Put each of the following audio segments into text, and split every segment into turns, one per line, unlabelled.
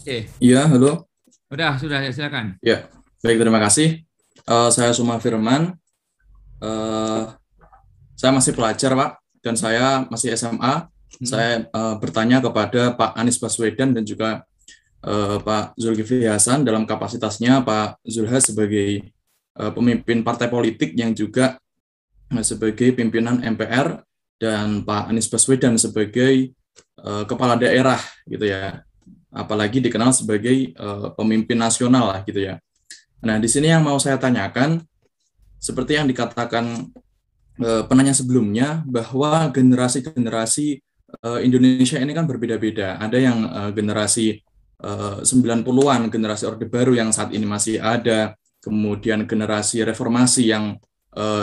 Oke,
Iya, halo.
sudah ya, silakan.
Ya, baik, terima kasih. Saya Suma Firman. Eh, saya masih pelajar, Pak, dan saya masih SMA.
Mm-mm.
Saya bertanya kepada Pak Anies Baswedan dan juga Pak Zulkifli Hasan dalam kapasitasnya Pak Zulhas sebagai pemimpin partai politik yang juga sebagai pimpinan MPR dan Pak Anies Baswedan sebagai kepala daerah gitu ya. Apalagi dikenal sebagai pemimpin nasional lah gitu ya. Nah, di sini yang mau saya tanyakan, seperti yang dikatakan penanya sebelumnya, bahwa generasi-generasi Indonesia ini kan berbeda-beda. Ada yang generasi 90-an, generasi Orde Baru yang saat ini masih ada, kemudian generasi reformasi yang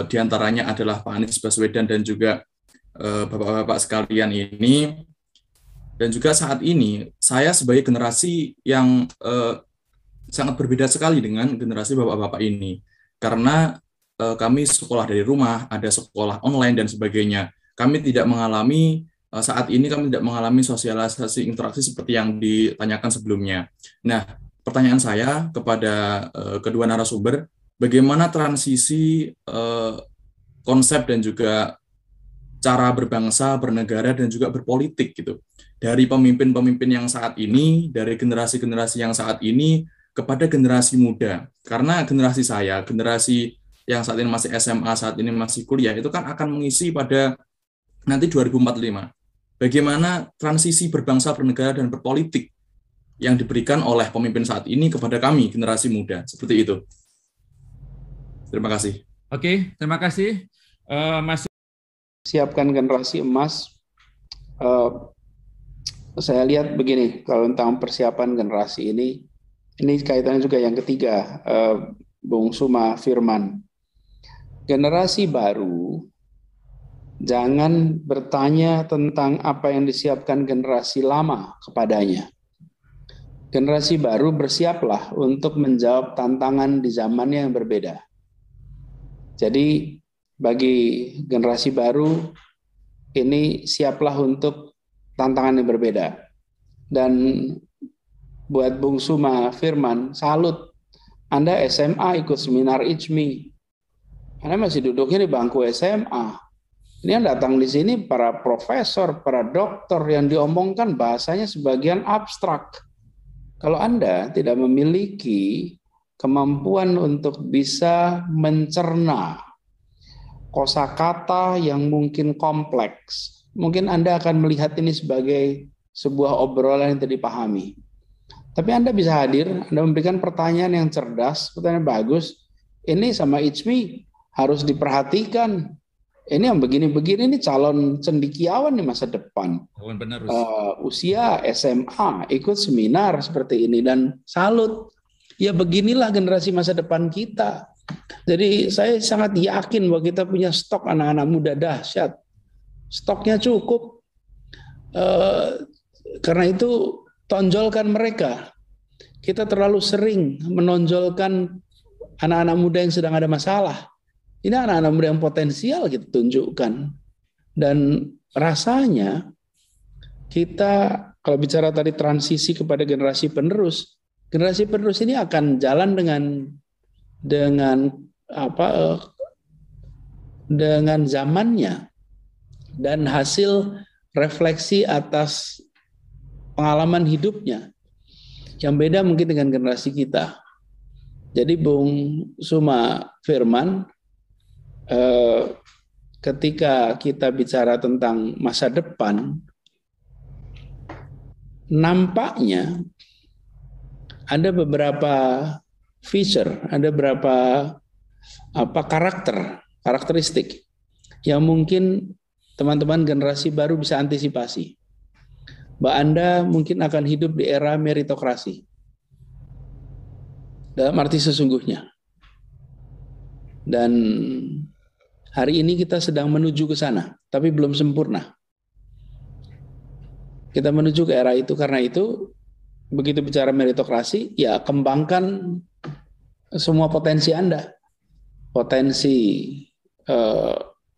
diantaranya adalah Pak Anies Baswedan dan juga bapak-bapak sekalian ini, dan juga saat ini saya sebagai generasi yang sangat berbeda sekali dengan generasi bapak-bapak ini. Karena kami sekolah dari rumah, ada sekolah online dan sebagainya. Kami tidak mengalami saat ini kami tidak mengalami sosialisasi interaksi seperti yang ditanyakan sebelumnya. Nah, pertanyaan saya kepada kedua narasumber, bagaimana transisi konsep dan juga cara berbangsa, bernegara, dan juga berpolitik gitu. Dari pemimpin-pemimpin yang saat ini, dari generasi-generasi yang saat ini, kepada generasi muda. Karena generasi saya, generasi yang saat ini masih SMA, saat ini masih kuliah, itu kan akan mengisi pada nanti 2045. Bagaimana transisi berbangsa, bernegara, dan berpolitik yang diberikan oleh pemimpin saat ini kepada kami, generasi muda. Seperti itu. Terima kasih.
Oke, terima kasih. Mas.
Siapkan generasi emas. Saya lihat begini, kalau tentang persiapan generasi ini kaitannya juga yang ketiga, Bung Suma Firman. Generasi baru jangan bertanya tentang apa yang disiapkan generasi lama kepadanya. Generasi baru bersiaplah untuk menjawab tantangan di zaman yang berbeda. Jadi bagi generasi baru ini siaplah untuk tantangan yang berbeda. Dan buat Bung Suma Firman, salut. Anda SMA ikut seminar ICMI. Anda masih duduknya di bangku SMA. Ini yang datang di sini para profesor, para doktor yang diomongkan bahasanya sebagian abstrak. Kalau Anda tidak memiliki kemampuan untuk bisa mencerna kosakata yang mungkin kompleks, mungkin Anda akan melihat ini sebagai sebuah obrolan yang tidak dipahami. Tapi Anda bisa hadir, Anda memberikan pertanyaan yang cerdas, pertanyaan bagus. Ini sama ICMI harus diperhatikan. Ini yang begini-begini, ini calon cendekiawan di masa depan. Usia SMA, ikut seminar seperti ini, dan salut. Ya beginilah generasi masa depan kita. Jadi saya sangat yakin bahwa kita punya stok anak-anak muda dahsyat. Stoknya cukup. Karena itu tonjolkan mereka. Kita terlalu sering menonjolkan anak-anak muda yang sedang ada masalah. Ini anak-anak muda yang potensial kita tunjukkan. Dan rasanya kita kalau bicara tadi transisi kepada generasi penerus ini akan jalan dengan zamannya dan hasil refleksi atas pengalaman hidupnya yang beda mungkin dengan generasi kita. Jadi Bung Suma Firman, ketika kita bicara tentang masa depan, nampaknya ada beberapa feature, ada beberapa karakteristik yang mungkin teman-teman generasi baru bisa antisipasi. Bahwa Anda mungkin akan hidup di era meritokrasi. Dalam arti sesungguhnya. Dan hari ini kita sedang menuju ke sana, tapi belum sempurna. Kita menuju ke era itu, karena itu begitu bicara meritokrasi, ya kembangkan semua potensi Anda. Potensi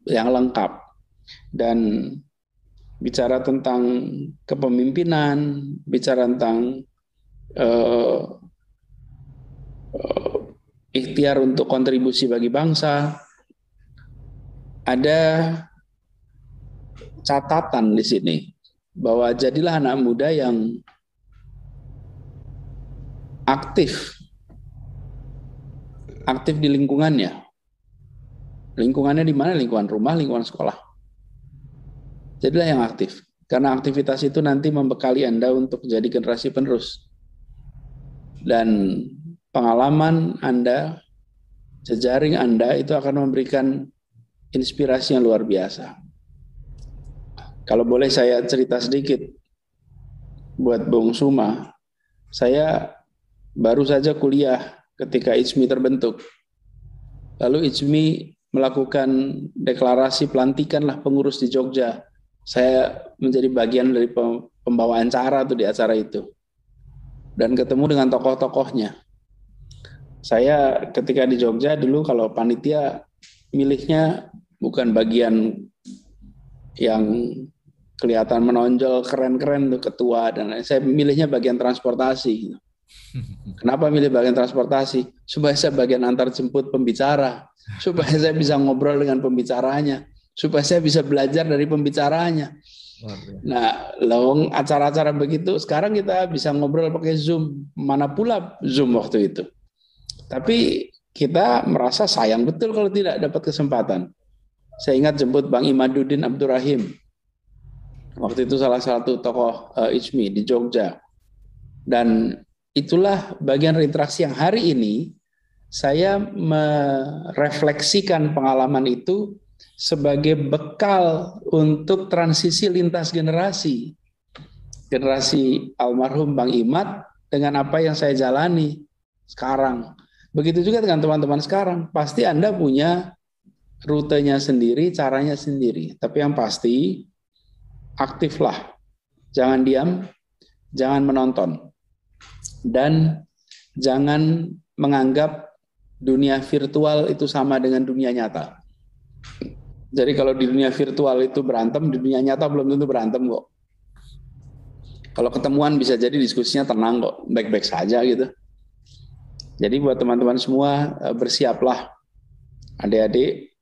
yang lengkap. Dan bicara tentang kepemimpinan, bicara tentang ikhtiar untuk kontribusi bagi bangsa. Ada catatan di sini bahwa jadilah anak muda yang aktif di lingkungannya. Lingkungannya di mana? Lingkungan rumah, lingkungan sekolah. Jadilah yang aktif. Karena aktivitas itu nanti membekali Anda untuk jadi generasi penerus. Dan pengalaman Anda, jejaring Anda itu akan memberikan inspirasi yang luar biasa. Kalau boleh saya cerita sedikit buat Bung Suma, saya baru saja kuliah ketika IJMI terbentuk. Lalu IJMI melakukan deklarasi pelantikanlah pengurus di Jogja. Saya menjadi bagian dari pembawa acara tuh di acara itu. Dan ketemu dengan tokoh-tokohnya. Saya ketika di Jogja dulu kalau panitia milihnya bukan bagian yang kelihatan menonjol keren-keren tuh ketua, dan saya milihnya bagian transportasi. Kenapa milih bagian transportasi? Supaya saya bagian antar jemput pembicara, supaya saya bisa ngobrol dengan pembicaranya, supaya saya bisa belajar dari pembicaranya. Nah, lawang acara-acara begitu sekarang kita bisa ngobrol pakai Zoom, mana pula Zoom waktu itu. Tapi kita merasa sayang betul kalau tidak dapat kesempatan. Saya ingat jemput Bang Imaduddin Abdurrahim. Waktu itu salah satu tokoh IJMI di Jogja. Dan itulah bagian interaksi yang hari ini saya merefleksikan pengalaman itu sebagai bekal untuk transisi lintas generasi. Generasi almarhum Bang Imad dengan apa yang saya jalani sekarang. Begitu juga dengan teman-teman sekarang. Pasti Anda punya rutenya sendiri, caranya sendiri. Tapi yang pasti, aktiflah. Jangan diam, jangan menonton. Dan jangan menganggap dunia virtual itu sama dengan dunia nyata. Jadi kalau di dunia virtual itu berantem, di dunia nyata belum tentu berantem kok. Kalau ketemuan bisa jadi diskusinya tenang kok, baik-baik saja gitu. Jadi buat teman-teman semua, bersiaplah. Adik-adik,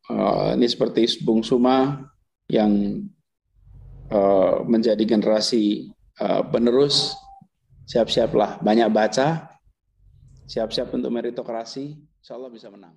ini seperti Bung Suma yang menjadi generasi penerus, siap-siaplah, banyak baca, siap-siap untuk meritokrasi, insya Allah bisa menang.